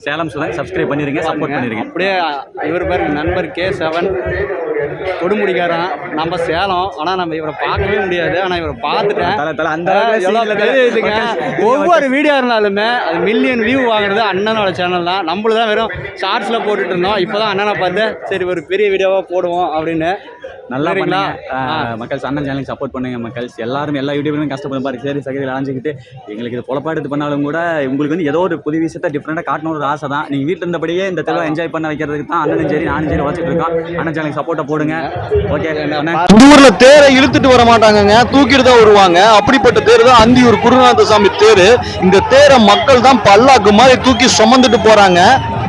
Salem Sudan subscribe பண்ணிருங்க, support பண்ணிருங்க. அப்படியே இவர் பேர் நண்பர் K7 கொடுமுடிக்காரன். நம்ம சேலம், ஆனால் நம்ம இவரை பார்க்கவே முடியாது. ஆனால் இவரை பார்த்துட்டேன். அந்த தெரியுதுங்க. ஒவ்வொரு வீடியோ இருந்தாலுமே அது மில்லியன் வியூ வாங்குறது அண்ணனோட சேனல் தான். நம்மள தான் வெறும் ஷார்ட்ஸில் போட்டுட்டு இருந்தோம். இப்போ தான் அண்ணனை பார்த்து சரி ஒரு பெரிய வீடியோவாக போடுவோம் அப்படின்னு. நல்லா பண்ணீங்க மக்கள். அண்ணன் சேனலுக்கு சப்போர்ட் பண்ணுங்க மக்கள். எல்லாரும் எல்லா யூடியூப்லையும் கஷ்டப்படும் பாரு. சரி சகதியில் அலைஞ்சிக்கிட்டு எங்களுக்கு இது பொழப்பாடு இது பண்ணாலும் கூட உங்களுக்கு வந்து ஏதோ ஒரு புது விஷயத்தை டிஃப்ரெண்டாக காட்டணும் ஒரு ஆசை தான். நீங்கள் வீட்டில் இருந்தபடியே இந்த தெளிவாக என்ஜாய் பண்ண வைக்கிறதுக்கு தான் அண்ணனும் சரி நானும் சரி வச்சுட்டு இருக்கோம். அண்ணன் சேனலுக்கு சப்போர்ட்டை போடுங்க. ஓகே. ஊர்ல தேரை இழுத்துட்டு வர மாட்டாங்க, தூக்கிட்டு தான் வருவாங்க. அப்படிப்பட்ட தேர் தான் அந்தியூர் குருநாதசாமி தேர். இந்த தேரை மக்கள் தான் பல்லாக்கு மாதிரி தூக்கி சுமந்துட்டு போறாங்க.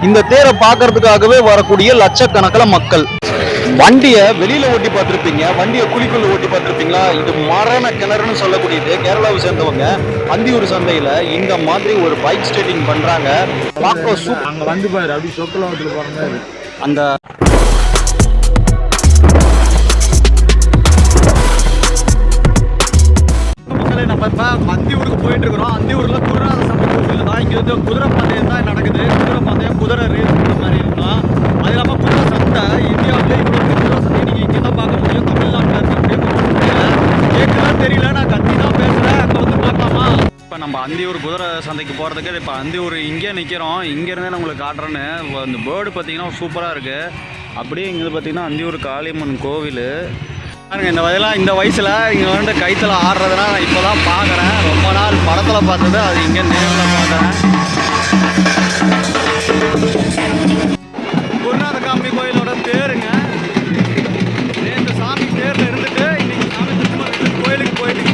இந்த தேரை பார்க்கறதுக்காகவே வரக்கூடிய லட்சக்கணக்கில் மக்கள். வண்டியை வெளியில ஓட்டி பார்த்துருப்பீங்க, வண்டியை குழிக்குள்ள ஓட்டி பார்த்துருப்பீங்களா? இது மரண கிணறுன்னு சொல்லக்கூடியது. கேரளாவை சேர்ந்தவங்க அந்தியூர் சந்தையில இந்த மாதிரி ஒரு பைக் ஸ்டேட்டிங் பண்றாங்க. அங்க வந்து பாரு, அப்படி சொக்கலத்துல போறாங்க. அந்த நம்ம இப்போ அந்தியூருக்கு போயிட்டு இருக்கிறோம். அந்தியூர்ல குருநாதசாமி கோவில் தான். இங்கே வந்து குதிரை பந்தயம் தான் நடக்குது. குதிரை பந்தயம், குதிரை ரேஸ் இந்த மாதிரி இருக்கும். அது இல்லாமல் குதிரை சந்தை இந்தியாவிலே இவ்வளோ குதிரை சந்தை நீங்கள் இங்கே தான் பார்க்க முடியும். தமிழ்நாட்டில் இருக்கக்கூடிய கேட்கலாம் தெரியல, நான் கத்தி தான் பேசுகிறேன். அங்கே வந்து பார்க்கலாமா? இப்போ நம்ம அந்தியூர் குதிரை சந்தைக்கு போகிறதுக்கு இப்போ அந்தியூர் இங்கே நிற்கிறோம். இங்கேருந்தே நான் உங்களுக்கு காட்டுறேன்னு. இந்த பேர்டு பார்த்தீங்கன்னா சூப்பராக இருக்குது. அப்படியே இங்கே பார்த்தீங்கன்னா அந்தியூர் காளியம்மன் கோவில் பாருங்க. இந்த வயசில் இங்கே வந்து கைத்தில் ஆடுறதுனா நான் இப்போ தான் பார்க்குறேன். ரொம்ப நாள் படத்தில் பார்த்தது, அது இங்கே நேரில் பார்க்குறேன். குருநாதசாமி கோயிலோட தேருங்க. நேற்று சாமி தேரில் இருந்துட்டு இன்னைக்கு சாமி திரும்ப கோயிலுக்கு போயிட்டு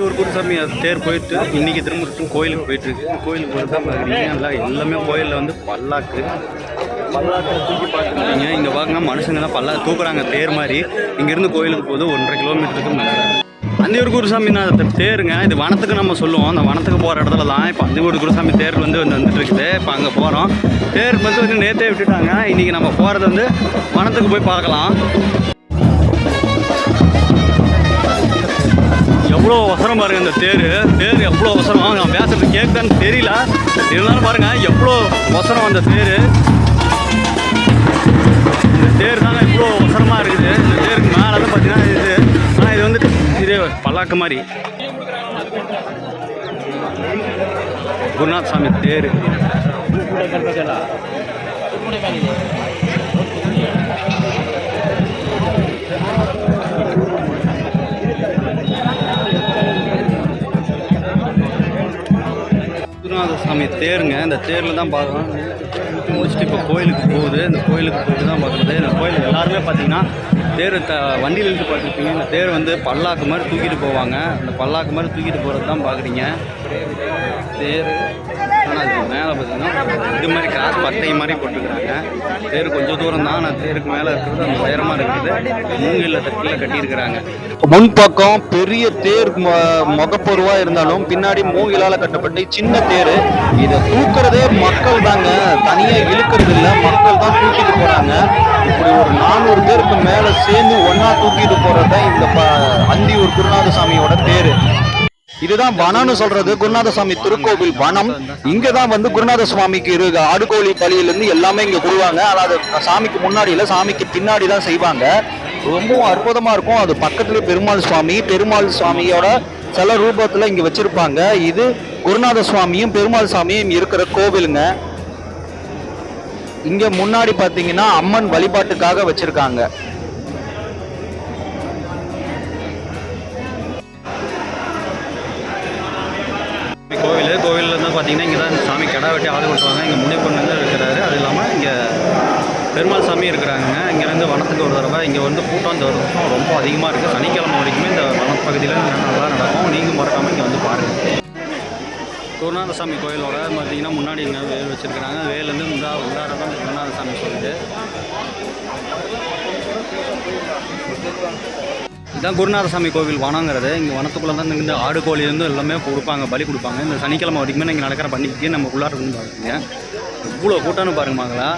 ஒரு குருசாமி தேர் போயிட்டு இன்றைக்கி திரும்ப கோயிலுக்கு போயிட்டுருக்கு. கோயிலுக்கு போயிட்டு தான் பார்க்குறீங்க. எல்லாமே கோயிலில் வந்து பல்லாக்கு தூக்கி பார்த்துருக்கீங்க. இங்கே பார்க்குங்க மனுஷங்க தான் பல்லாக்கு தூக்குறாங்க தேர் மாதிரி. இங்கேருந்து கோயிலுக்கு போகுது 1.5 கிலோமீட்டருக்கு மேலே. அந்தியூர் குருசாமி தேருங்க. இது வனத்துக்கு நம்ம சொல்லுவோம். அந்த வனத்துக்கு போகிற இடத்துல தான் இப்போ அந்தியூர் குருசாமி தேர் வந்துட்டு இருக்குது. இப்போ அங்கே போகிறோம். தேர் வந்து நேற்றே விட்டுட்டாங்க. இன்றைக்கி நம்ம போகிறது வந்து வனத்துக்கு போய் பார்க்கலாம். எவ்வளோ அவசரம் பாருங்கள். இந்த தேர் எவ்வளோ அவசரம். நான் பேசுறது கேட்குதான்னு தெரியல, இருந்தாலும் பாருங்கள் எவ்வளோ அவசரம் அந்த தேர். இந்த தேர் தாங்க இவ்வளோ அவசரமாக இருக்குது. இந்த தேருக்கு மேலே தான் பார்த்தீங்கன்னா இது, ஆனால் இது வந்து இதே பல்லாக்கு மாதிரி. குருநாதசாமி தேர் குருநாதசாமி தேருங்க. இந்த தேரில் தான் பார்க்கலாம். முடிச்சுட்டு இப்போ கோயிலுக்கு போகுது. இந்த கோயிலுக்கு போயிட்டு தான் பார்க்குறது. இந்த கோயில் எல்லாருமே பார்த்தீங்கன்னா தேர் வண்டியில் இருந்து பார்த்துருப்பீங்க. இந்த தேர் வந்து பல்லாக்கு மாதிரி தூக்கிட்டு போவாங்க. அந்த பல்லாக்கு மாதிரி தூக்கிட்டு போகிறது தான் பார்க்குறீங்க தேர். ஆனால் அதுக்கு மேலே பார்த்தீங்கன்னா இது மாதிரி கிராஸ் பட்டை மாதிரி போட்டுக்கிறாங்க. தேர் கொஞ்சம் தூரம் தான். ஆனால் தேருக்கு மேலே இருக்கிறது அந்த உயரமாக இருக்கிறது மூங்கில் தட்டில் கட்டியிருக்கிறாங்க. முன்பக்கம் பெரிய தேர் முகப்பொருவா இருந்தாலும் பின்னாடி மூங்கிலால் கட்டப்பட்டு சின்ன தேர். இதை தூக்குறதே மக்கள் தாங்க, தனியா இழுக்கிறது இல்லை. மக்கள் தான் தூக்கிட்டு போறாங்க. இப்படி ஒரு 400 பேருக்கு மேல சேர்ந்து ஒன்னா தூக்கிட்டு போறதுதான் இந்த அந்தியூர் குருநாதசாமியோட தேர். இதுதான் வனம்னு சொல்றது. குருநாதசாமி திருக்கோவில் வனம். இங்கதான் வந்து குருநாதசுவாமிக்கு இருக்கு ஆடுகோழி பலியிலிருந்து எல்லாமே இங்க கொடுவாங்க. அதாவது சாமிக்கு முன்னாடி இல்ல, சாமிக்கு பின்னாடி தான் செய்வாங்க. ரொம்பவும் அற்புதமா இருக்கும். அது பக்கத்துல பெருமாள் சுவாமியோட சில ரூபத்துல இங்க வச்சிருப்பாங்க. இது குருநாத சுவாமியும் பெருமாள் சுவாமியும் இருக்கிற கோவிலுங்க. இங்க முன்னாடி பாத்தீங்கன்னா அம்மன் வழிபாட்டுக்காக வச்சிருக்காங்க. கோவிலில் தான் பார்த்தீங்கன்னா இங்கே தான் சாமி கடை வெட்டி ஆடு கொட்டுவாங்க. இங்கே முனைப்பொண்ணு இருக்கிறாரு. அது இல்லாமல் இங்கே பெருமாள் சாமி இருக்கிறாங்க. இங்கேருந்து வனத்துக்கு ஒரு தடவை இங்கே வந்து கூட்டம் இந்த வருஷம் ரொம்ப அதிகமாக இருக்குது. சனிக்கிழமை வரைக்குமே இந்த வனப்பகுதியில் நல்லா நடக்கும். நீங்கள் மறக்காமல் இங்கே வந்து பாருங்கள். குருநாதசாமி கோயிலோட பார்த்தீங்கன்னா முன்னாடி இங்கே வேல் வச்சுருக்கிறாங்க. வேலேருந்து உள்ளார தான் குருநாதசாமி கோயில். இதான் குருநாதசாமி கோவில் வனங்கிறது. இங்கே வனத்துக்குள்ளே தான் இந்த ஆடு கோழிலேருந்து எல்லாமே கொடுப்பாங்க, பலி கொடுப்பாங்க. இந்த சனிக்கிழமை வரைக்குமே இங்கே நடக்கிற பண்டிகைக்கு நம்ம உள்ளார இருக்குன்னு பார்க்குறீங்க. இவ்வளோ கூட்டம்னு பாருங்கம்மாங்களா.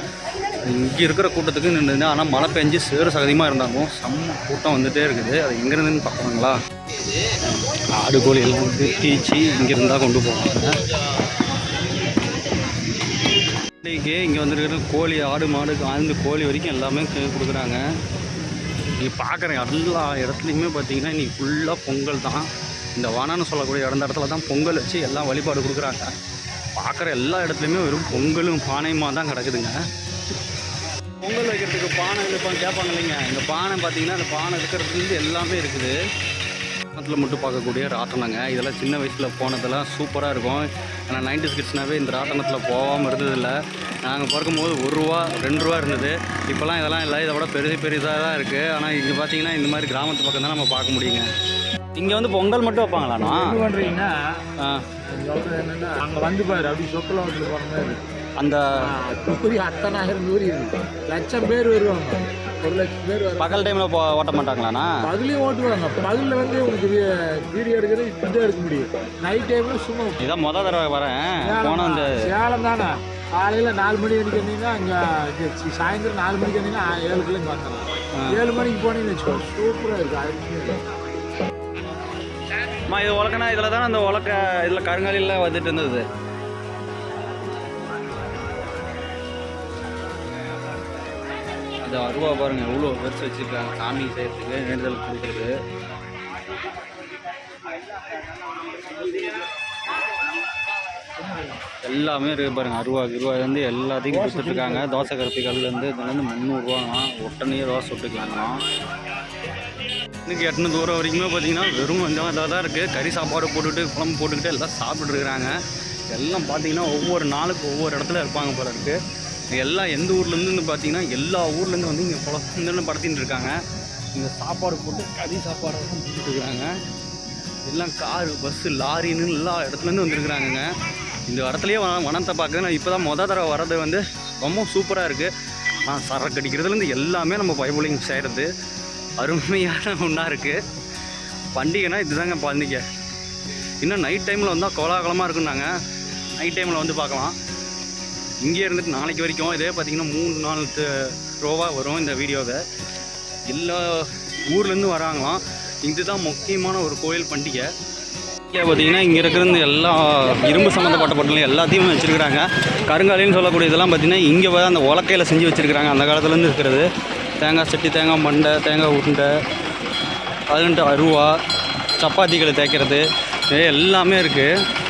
இங்கே இருக்கிற கூட்டத்துக்கு நின்று, ஆனால் மழை பெஞ்சு சேறு சகதியமாக இருந்தாலும் செம்ம கூட்டம் வந்துகிட்டே இருக்குது. அது எங்கேருந்துன்னு பார்க்குறாங்களா. ஆடு கோழி எல்லாம் வந்து தீச்சி இங்கே இருந்தால் கொண்டு போவாங்க. இங்கே வந்துருக்கிற கோழி, ஆடு, மாடு, ஆழ்ந்து கோழி வரைக்கும் எல்லாமே கொடுக்குறாங்க. நீங்கள் பார்க்குற எல்லா இடத்துலையுமே பார்த்தீங்கன்னா இன்றைக்கி ஃபுல்லாக பொங்கல் தான். இந்த வனம்னு சொல்லக்கூடிய இடத்துல தான் பொங்கல் வச்சு எல்லாம் வழிபாடு கொடுக்குறாங்க. பார்க்குற எல்லா இடத்துலையுமே வெறும் பொங்கலும் பானையுமா தான் கிடக்குதுங்க. பொங்கல் வைக்கிறதுக்கு பானை கேட்பாங்க இல்லைங்க. இந்த பானை பார்த்தீங்கன்னா அந்த பானை இருக்கிறதுலேருந்து எல்லாமே இருக்குது. ராட்டனத்தில் மட்டும் பார்க்கக்கூடிய ராட்டனங்க. இதெல்லாம் சின்ன வயசில் போனதெல்லாம் சூப்பராக இருக்கும். ஆனால் 90s கிட்ஸ்னாவே இந்த ராட்டனத்தில் போகாமல் இருந்ததில்லை. நாங்கள் பார்க்கும்போது 1 ரூபா 2 ரூபா இருந்தது. இப்போலாம் இதெல்லாம் இல்லை, இதை விட பெரிதாக தான் இருக்குது. ஆனால் இங்கே பார்த்தீங்கன்னா இந்த மாதிரி கிராமத்து பக்கம் தான் நம்ம பார்க்க முடியுங்க. இங்கே வந்து பொங்கல் மட்டும் வைப்பாங்களாண்ணா? என்ன பண்ணுறீங்கன்னா என்னென்னா அங்கே வந்து பாரு அப்படி சொக்கலாவத்தில் போகிற மாதிரி அந்த ஊரி அத்தனாயிரம் ஊரி இருக்கு. 1,00,000 பேர் வருவாங்க, 1,00,000 பேர் வருவாங்க. பகல் டைமில் ஓட்ட மாட்டாங்களாண்ணா? பகலையும் ஓட்டுவாங்க. பகலில் வந்து உங்களுக்கு வீடியோ எடுக்கிறது இப்படி தான் எடுக்க முடியும். நைட் டைமில் சும்மா இதான் மொதல் தடவை வரேன். போனால் இந்த சேலம் தானே. காலையில் 4 மணி வரைக்கும் வந்தீங்கன்னா அங்கே சாயந்தரம் 4 மணிக்கு வந்தீங்கன்னா 7 கிலோமீட்டர் வந்துடலாம். 7 மணிக்கு போனீங்கன்னு வச்சுக்கோ, சூப்பராக இருக்குது. அம்மா இது உலக்கனா இதில் தானே அந்த உலக்க இதில் கருங்காலியில் வந்துட்டு இருந்தது. அது அருவா பாருங்கள் எவ்வளோ பெருசு வச்சுருக்காங்க. சாமி செய்யறதுக்கு வேண்டுதல் கொடுக்குறது. எல்லாமே இருக்குது பாருங்கள். அருவா வந்து எல்லாத்தையும் கொடுத்துட்ருக்காங்க. தோசை கருப்பிகள்லேருந்து இதில் வந்து 300 ரூபாங்க. உடனே தோசை சுட்டுக்கலாங்களாம். இன்னைக்கு 800 தூரம் வரைக்குமே பார்த்தீங்கன்னா வெறும் இதாக தான் இருக்குது. கறி சாப்பாடு போட்டுக்கிட்டு குழம்பு போட்டுக்கிட்டு எல்லாம் சாப்பிட்டுருக்குறாங்க. எல்லாம் பார்த்தீங்கன்னா ஒவ்வொரு நாளுக்கு ஒவ்வொரு இடத்துல இருப்பாங்க போல இருக்குது. எல்லாம் எந்த ஊர்லேருந்து பார்த்தீங்கன்னா எல்லா ஊர்லேருந்து வந்து இங்கே குழந்தைன்னு படுத்தின்னு இருக்காங்க. இங்கே சாப்பாடு போட்டு கறி சாப்பாடு போட்டுருக்குறாங்க. எல்லாம் காரு, பஸ்ஸு, லாரின்னு எல்லா இடத்துலேருந்து வந்துருக்குறாங்கங்க. இந்த இடத்துலையே வனத்தை பார்க்க நான் இப்போ தான் தடவை வர்றது வந்து ரொம்ப சூப்பராக இருக்குது. சரக்கு அடிக்கிறதுலேருந்து எல்லாமே நம்ம பைபிளிங் செய்கிறது அருமையான ஒன்றா இருக்குது. பண்டிகைனா இதுதாங்க பண்டிகை. இன்னும் நைட் டைமில் வந்தால் கோலாகலமாக இருக்குன்னாங்க. நைட் டைமில் வந்து பார்க்கலாம். இங்கே இருந்துட்டு நாளைக்கு வரைக்கும் இதே பார்த்திங்கன்னா 3-4 ரூபா வரும் இந்த வீடியோவை. எல்லா ஊர்லேருந்து வராங்களாம். இதுதான் முக்கியமான ஒரு கோயில் பண்டிகை. இங்கே பார்த்திங்கன்னா இங்கே இருக்கிறது எல்லா இரும்பு சம்மந்தப்பட்ட பொருட்கள் எல்லாத்தையும் வச்சுருக்குறாங்க. கருங்காலின்னு சொல்லக்கூடிய இதெல்லாம் பார்த்திங்கன்னா இங்கே அந்த உலக்கையில் செஞ்சு வச்சுருக்குறாங்க. அந்த காலத்துலேருந்து இருக்கிறது. தேங்காய் சட்டி, தேங்காய் மண்டை, தேங்காய் உருண்டை, அதுன்ட்டு அருவா, சப்பாத்திகளை தேய்க்கிறது எல்லாமே இருக்குது.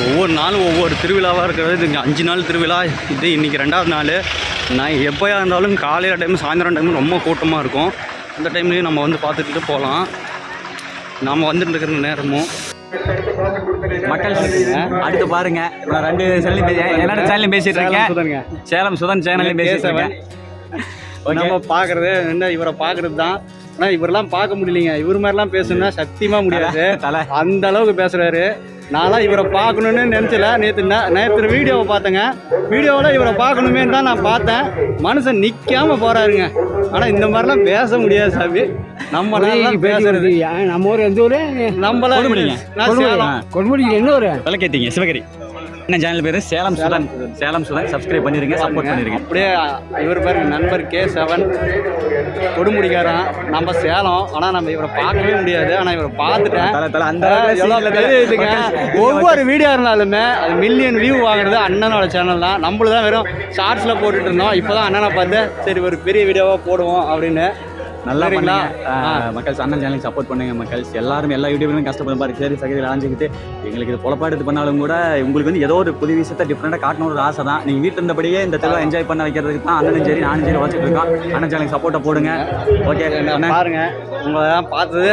ஒவ்வொரு நாளும் ஒவ்வொரு திருவிழாவாக இருக்கிறது. இங்கே 5 நாள் திருவிழா. இது இன்றைக்கி 2வது நாள். நான் எப்போயா இருந்தாலும் காலையில் டைம், சாயந்தரம் டைம் ரொம்ப கூட்டமாக இருக்கும். அந்த டைம்லேயும் நம்ம வந்து பார்த்துட்டு போகலாம். நாம் வந்துட்டு இருக்கிற நேரமும் மக்கள் அடுத்து பாருங்க. நான் 2 சேனலையும் என்னோட சேனலையும் பேசிட்டு இருக்கேன். சேலம் சுதன் சேனலையும் பேசிட்டு இருக்கேன். நம்ம பார்க்குறது என்ன, இவரை பார்க்குறது தான். ஆனால் இவரெல்லாம் பார்க்க முடியலைங்க. இவர் மாதிரிலாம் பேசணும்னா சத்தியமாக முடியாது. அந்த அளவுக்கு பேசுகிறாரு. நான்லாம் இவரை பார்க்கணுன்னு நினச்சல. நேற்று வீடியோவை பார்த்தேங்க. வீடியோவில் இவரை பார்க்கணுமே தான் நான் பார்த்தேன். மனுஷன் நிற்காமல் போகிறாருங்க. ஆனால் இந்த மாதிரிலாம் பேச முடியாது சாமி. நம்மளாம் பேசுறது. நம்ம ஊர் எந்த ஊர்? நம்மளாம் கொடுமுடி. என்ன ஊர்? விளக்கேற்றிங்க சிவகிரி. என்ன சேனல் பேர்? சேலம் சுதன். சேலம் சுதன். சப்ஸ்கிரைப் பண்ணிருங்க, சப்போர்ட் பண்ணிருங்க. அப்படியே இவர் பேர் நண்பர் K7 கொடுமுடிக்காரன். நம்ம சேலம். ஆனால் நம்ம இவரை பார்க்கவே முடியாது. ஆனால் இவரை பார்த்துட்டேன். அந்த ஒவ்வொரு வீடியோ இருந்தாலுமே அது மில்லியன் வியூ வாங்குறது அண்ணனோட சேனல் தான். நம்மளும் தான் வெறும் ஷார்ட்ஸில் போட்டுட்டு இருந்தோம். இப்போ தான் அண்ணனை பார்த்து சரி ஒரு பெரிய வீடியோவாக போடுவோம் அப்படின்னு. நல்லா பண்ணீங்க மக்கள். அண்ணன் சேனலுக்கு சப்போர்ட் பண்ணுங்க மக்கள். எல்லாரும் எல்லா யூடியூப்லையும் கஷ்டப்படும் பாருங்க. சரி சகதியில் அலைஞ்சிக்கிட்டு எங்களுக்கு இது பொழப்பாடு பண்ணாலும் கூட உங்களுக்கு வந்து ஏதோ ஒரு புது விஷயத்தை டிஃப்ரெண்டாக காட்டணும் ஒரு ஆசை தான். நீங்கள் வீட்டில் இருந்தபடியே இந்த திருவிழா என்ஜாய் பண்ண வைக்கிறதுக்கு தான் அண்ணனும் சரி நானும் சரி வச்சுட்டு இருக்கோம். அண்ணன் சேனலுக்கு சப்போர்ட்டை போடுங்க. ஓகே பாருங்க, உங்களை தான் பார்த்தது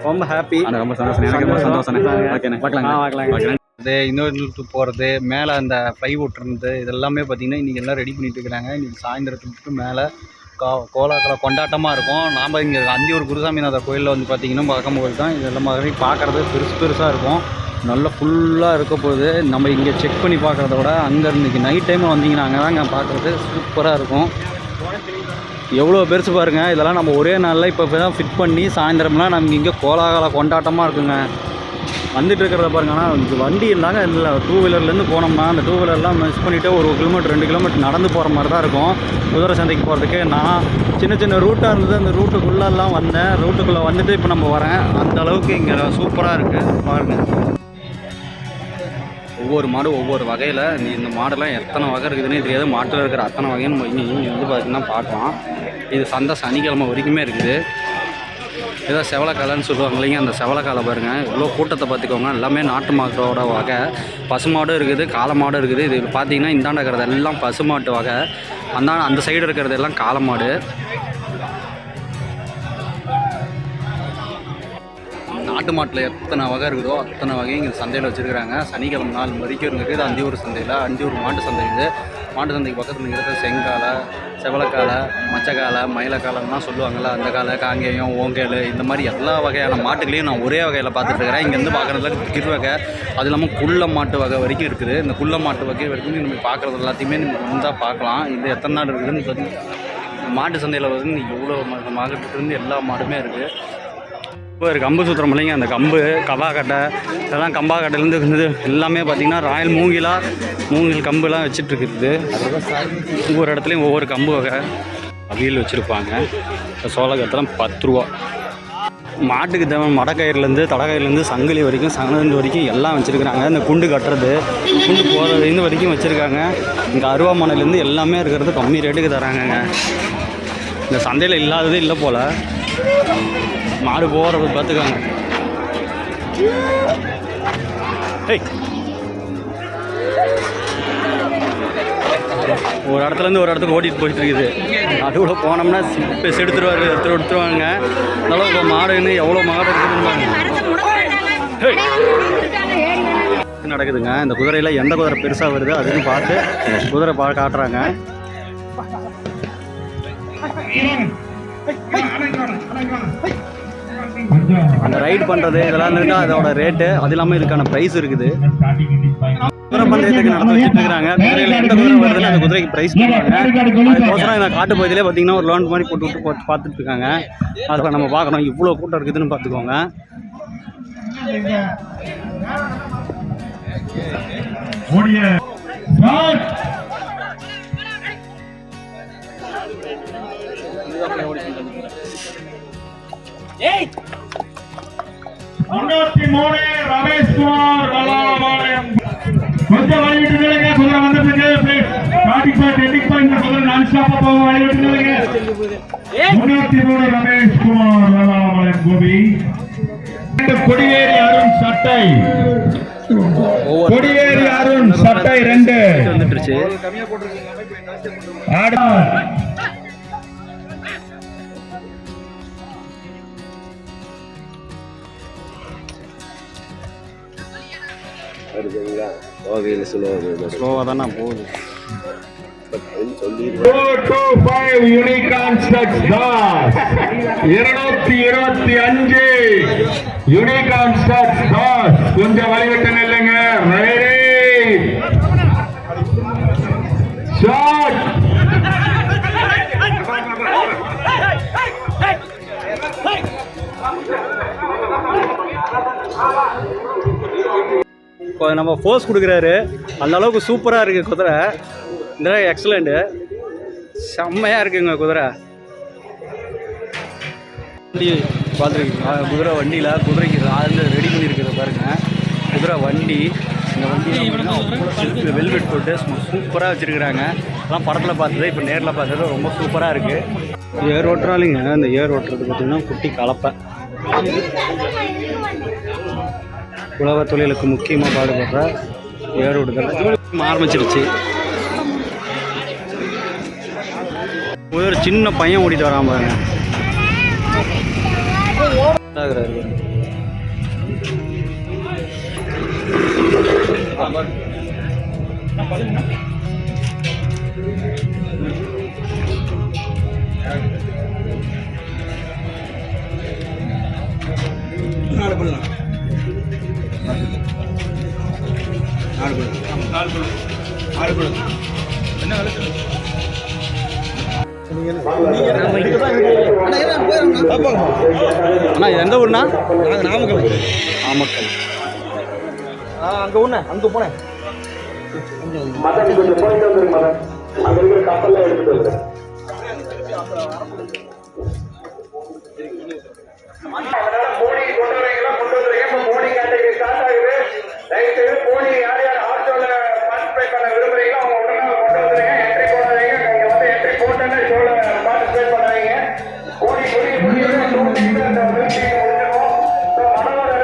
ரொம்ப ஹாப்பி. ரொம்ப சந்தோஷம். எனக்கு ரொம்ப சந்தோஷம். ஓகேண்ணே, பார்க்கலாம். அது இன்னொரு போகிறது மேலே அந்த ஃப்ளைவுட் இருந்து இதெல்லாமே பார்த்தீங்கன்னா இன்றைக்கி எல்லாம் ரெடி பண்ணிட்டு இருக்கிறாங்க. இன்றைக்கி சாயந்தரத்துக்கு மேலே கோலாகல கொண்டாட்டமாக இருக்கும். நாம் இங்கே அந்தியூர் குருசாமிநாதர் கோயிலில் வந்து பார்த்திங்கன்னா பார்க்கும்போது தான் இதெல்லாம் மாதிரி பார்க்குறது பெருசாக இருக்கும். நல்லா ஃபுல்லாக இருக்க போகுது. நம்ம இங்கே செக் பண்ணி பார்க்குறத விட அங்கே இன்றைக்கி நைட் டைமில் வந்தீங்கன்னா அங்கே தாங்க பார்க்குறது சூப்பராக இருக்கும். எவ்வளோ பெருசு பாருங்கள். இதெல்லாம் நம்ம ஒரே நாளில் இப்போ தான் ஃபிட் பண்ணி சாயந்தரம்லாம் நமக்கு இங்கே கோலாகல கொண்டாட்டமாக இருக்குங்க. வந்துட்டு இருக்கிறத பாருங்க. ஆனால் இது வண்டி இருந்தாங்க இல்லை, 2 வீலர்லேருந்து போனோம்னா அந்த 2 வீலர்லாம் மிஸ் பண்ணிவிட்டு 1 கிலோமீட்டர் 2 கிலோமீட்டர் நடந்து போகிற மாதிரி தான் இருக்கும் குதிரை சந்தைக்கு போகிறதுக்கு. நான் சின்ன சின்ன ரூட்டாக இருந்தது, அந்த ரூட்டுக்குள்ளெல்லாம் வந்தேன். ரூட்டுக்குள்ளே வந்துட்டு இப்போ நம்ம வரேன். அந்த அளவுக்கு இங்கே சூப்பராக இருக்குது பாருங்கள். ஒவ்வொரு மாடு ஒவ்வொரு வகையில். இந்த மாடெல்லாம் எத்தனை வகை இருக்குதுன்னே தெரியாது. மாட்டில் இருக்கிற அத்தனை வகையும் நம்ம இங்கே வந்து பார்த்திங்கன்னா பார்க்கலாம். இது சந்தை சனிக்கிழமை வரைக்குமே இருக்குது. ஏதோ செவலக்காலைன்னு சொல்லுவாங்க இல்லைங்க, அந்த செவலக்காலை பாருங்கள். இவ்வளோ கூட்டத்தை பார்த்துக்கோங்க. எல்லாமே நாட்டு மாட்டோட வகை. பசுமாடும் இருக்குது, காளை மாடும் இருக்குது. இது பார்த்தீங்கன்னா இந்தாண்ட இருக்கிறது எல்லாம் பசுமாட்டு வகை, அந்த சைடு இருக்கிறது எல்லாம் காளை மாடு. நாட்டு மாட்டில் எத்தனை வகை இருக்குதோ அத்தனை வகையும் இங்கே சந்தையில் வச்சுருக்கிறாங்க. சனிக்கிழமை நாள் வரைக்கும் இருக்குது அந்தியூர் சந்தையில். அந்தியூர் மாட்டு சந்தை இது. மாட்டு சந்தைக்கு பக்கத்தில் இருக்கிற செங்காலை, செவலக்காலை, மச்சக்காலை, மயிலக்காலைலாம் சொல்லுவாங்கள்ல, அந்த காலை, காங்கேயம், ஓங்கேல், இந்த மாதிரி எல்லா வகையான மாட்டுகளையும் நான் ஒரே வகையில் பார்த்துட்ருக்கிறேன். இங்கேருந்து பார்க்குறதுல கிர் வகை, அது இல்லாமல் குள்ள மாட்டு வகை வரைக்கும் இருக்குது. இந்த குள்ள மாட்டு வகை வரைக்கும் நம்ம பார்க்குறது எல்லாத்தையுமே நம்ம வந்தால் பார்க்கலாம். இது எத்தனை நாள் இருக்குதுன்னு பார்த்தீங்கன்னா மாட்டு சந்தையில் வந்து இவ்வளோ மாட்டுலேருந்து எல்லா மாடுமே இருக்குது. இப்போ ஒரு கம்பு சுற்றுறோம் இல்லைங்க, அந்த கம்பு கபாக்கட்டை இதெல்லாம் கம்பாக்கட்டையிலேருந்து இருந்தது எல்லாமே பார்த்திங்கன்னா ராயல் மூங்கில் கம்புலாம் வச்சுட்ருக்குது. ஒவ்வொரு இடத்துலையும் ஒவ்வொரு கம்பு வகை அவியல் வச்சுருப்பாங்க. சோளக்கட்டெல்லாம் 10 ரூபா. மாட்டுக்கு தேவை மடக்கயிறுலேருந்து தடக்கயிறுலேருந்து சங்கிலி வரைக்கும் சங்கந்து வரைக்கும் எல்லாம் வச்சுருக்குறாங்க. இந்த குண்டு கட்டுறது, குண்டு போகிறது இந்த வரைக்கும் வச்சுருக்காங்க. இங்கே அருவாமனையிலேருந்து எல்லாமே இருக்கிறது கம்மி ரேட்டுக்கு தராங்கங்க. இந்த சந்தையில் இல்லாதது இல்லை போல். மாடு போகிறது பார்த்துக்காங்க. ஒரு இடத்துலேருந்து ஒரு இடத்துக்கு ஓட்டிகிட்டு போயிட்டு இருக்குது. நடுவில் போனோம்னா எடுத்துருவாங்க. அதனால இப்போ மாடுன்னு எவ்வளோ மாடு இருக்குதுன்னு நடக்குதுங்க. இந்த குதிரையில் எந்த குதிரை பெருசாக வருது அதுன்னு பார்த்து குதிரை காட்டுறாங்க. அந்த ரைட் பண்ணுறது இதெல்லாம் இருந்தால் அதோட ரேட்டு, அது இல்லாமல் இதுக்கான ப்ரைஸ் இருக்குது. குதிரை பந்தயத்துக்கு நடந்து வச்சுட்டு இருக்கிறாங்க. குதிரையில் எந்த குதிரை வருதுன்னு அந்த குதிரைக்கு ப்ரைஸ் பண்ணுறாங்க. அதுக்கோசரம் இந்த காட்டு பகுதியிலே பார்த்தீங்கன்னா ஒரு லோன் மாதிரி போட்டு பார்த்துட்டு இருக்காங்க. அதில் நம்ம பார்க்கணும் இவ்வளோ கூட்டம் இருக்குதுன்னு பார்த்துக்கோங்க. ரமேஷ் குமார் கொஞ்சம் வழிவிட்டு நிலைங்க. குதிரை வந்துருக்கு. நான் ஸ்டாப்பா போக வழிவிட்டு நிலைங்க. 303 ரமேஷ் குமார் வளாபாளையம் கோபி. கொடியேறி அருண் சட்டை, கொடியேறி அருண் சட்டை 2 வந்துருச்சு. ஸ்லோவாக தான் நான் போகுது. 225 யூனிகார்ன் ஸ்டட்ஸ் தாஸ், 225 யூனிகார்ன் ஸ்டட்ஸ் தாஸ். கொஞ்சம் வழிவிட்டு நில்லுங்க. Ready shot. இப்போ நம்ம ஃபோர்ஸ் கொடுக்குறாரு. அந்த அளவுக்கு சூப்பராக இருக்குது குதிரை. இந்த எக்ஸலண்ட்டு, செம்மையாக இருக்குங்க குதிரை. வண்டி பார்த்துருக்கீங்களா? குதிரை வண்டியில் குதிரைக்கு ஆழ்ந்து ரெடி பண்ணியிருக்கிறது பாருங்கள். குதிரை வண்டி, இந்த வண்டி வெல்வெட் போட்டு சூப்பராக வச்சுருக்குறாங்க. அதெல்லாம் படத்தில் பார்த்தது, இப்போ நேரில் பார்த்தது ரொம்ப சூப்பராக இருக்குது. ஏர் ஓட்டுறாலிங்க. இந்த ஏர் ஓட்டுறது பார்த்திங்கன்னா குட்டி கலப்பை. உழவர் தொழிலுக்கு முக்கியமாக பாடுபடுற ஏர் ஓடுதல் ஆரம்பிச்சிருச்சு. ஒரு சின்ன பையன் ஓடிட்டு வரான் பாருங்க. அண்ணா இது எந்த ஊர்னா? நாங்கள் நாமக்கல். நாமக்கல். அங்கே ஒன்று அங்கே போனேன்.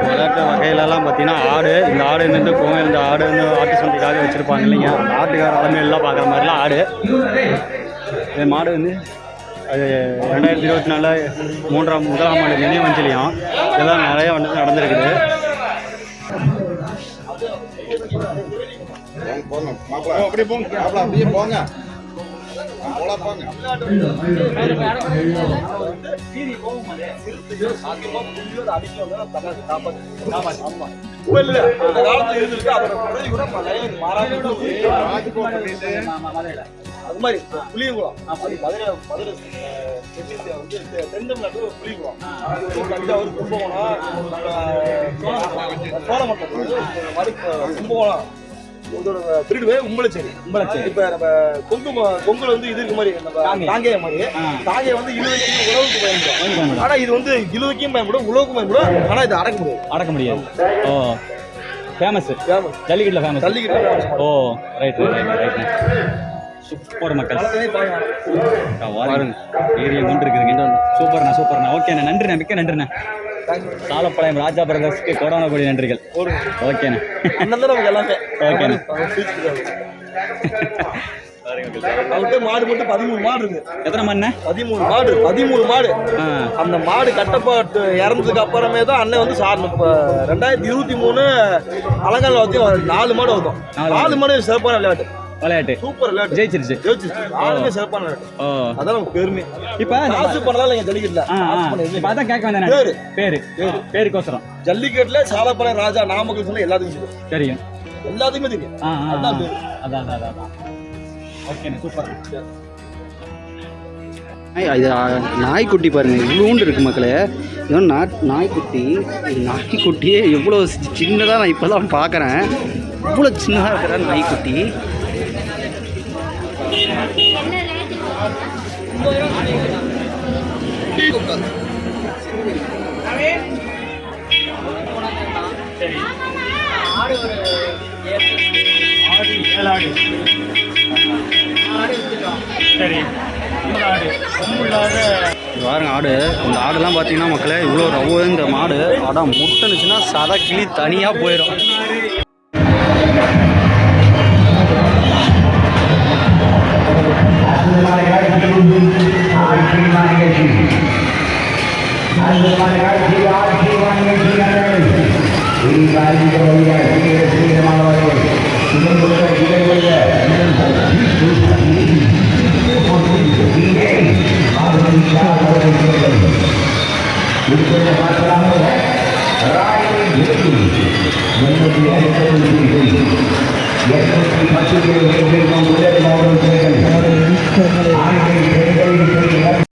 விளையாட்டு வகையிலலாம் பார்த்தீங்கன்னா ஆடு, இந்த ஆடு வந்து கோவில், இந்த ஆடு வந்து ஆட்டு சந்தைக்காக வச்சுருப்பாங்க இல்லைங்க, ஆட்டுக்கார அலமையெல்லாம் பார்க்குற மாதிரிலாம் ஆடு. இந்த மாடு வந்து அது 2024 முதலாம் ஆண்டு நினைவஞ்சலியும் இதெல்லாம் நிறைய வந்து நடந்திருக்குது. அப்படியே போங்க. அது மாதிரி புளியங்குளம் மதுரை தென்தமிழ்நாட்டு புளியங்குளம், தஞ்சாவூர், கும்பகோணம், சோழமட்டம், கும்பகோணம், திருடுவே, உம்பளச்சேரி. இப்ப நம்ம கொங்குல வந்து இது இருக்கு மாதிரி தாங்கைய மாதிரி, தாங்கைய வந்து இழுவைக்கும் உழவுக்கு பயன்படும். ஆனா இது வந்து இழுவைக்கும் பயன்படும், உழவுக்கும் பயன்படும். ஆனா இது அடக்க முடியாது. ஓ ஃபேமஸ், ஜல்லிக்கட்டில் ஃபேமஸ். ஜல்லிக்கட்டு. ஓ ரைட். சூப்பர் மக்கள் பாருங்க, ஏரியா கொண்டு இருக்குதுங்க. சூப்பர்ண்ணா. ஓகேண்ணா, நன்றிண்ணா, மிக்க நன்றிண்ணா. சாலப்பாளையம் ராஜா பிரதர்ஸ்க்கு கொரோனா கோடி நன்றிகள். ஓகேண்ணா. எல்லாமே ஓகேண்ணா. அவர்கிட்ட மாடு மட்டும் 13 மாடு இருக்கு. எத்தனை மண்ணு? 13 மாடு. அந்த மாடு கட்டப்பட்டு இறந்ததுக்கு அப்புறமே தான் அண்ணன் வந்து 2023 அலங்கால வச்சு 4 மாடு வந்தோம். 4 மாடு சிறப்பான விளையாட்டு, சூப்பர் விளையாட்டு, ஜெயிச்சிருச்சு. 4மே சிறப்பான விளையாட்டு. அதான் நமக்கு பெருமை. இப்ப காசு பண்ணலாம் இல்லைங்க ஜல்லிக்கட்டுல. அதான் கேட்க வந்தேன். பேருக்கோசரம் ஜல்லிக்கட்டுல சாலப்பாளையம் ராஜா நாமக்கல் சொன்ன எல்லாத்துக்கும் தெரியும், எல்லாத்துக்குமே தெரியும். அதான். ஓகேண்ணா, சூப்பர். இது நாய்க்குட்டி பாருங்கள், இவ்வளோண்டு இருக்குது மக்களே. இது நாய்க்குட்டி. நாய்க்குட்டியே எவ்வளோ சின்னதாக நான் இப்போ தான் பார்க்குறேன். இவ்வளோ சின்னதாக இருக்கிற நாய்க்குட்டி. பாருங்க ஆடு. இந்த ஆடுலாம் பார்த்தீங்கன்னா மக்களே இவ்வளோ ரவ்வு. இந்த மாடு அதான் முட்டுனுச்சுன்னா சத கிளி தனியாக போயிடும்.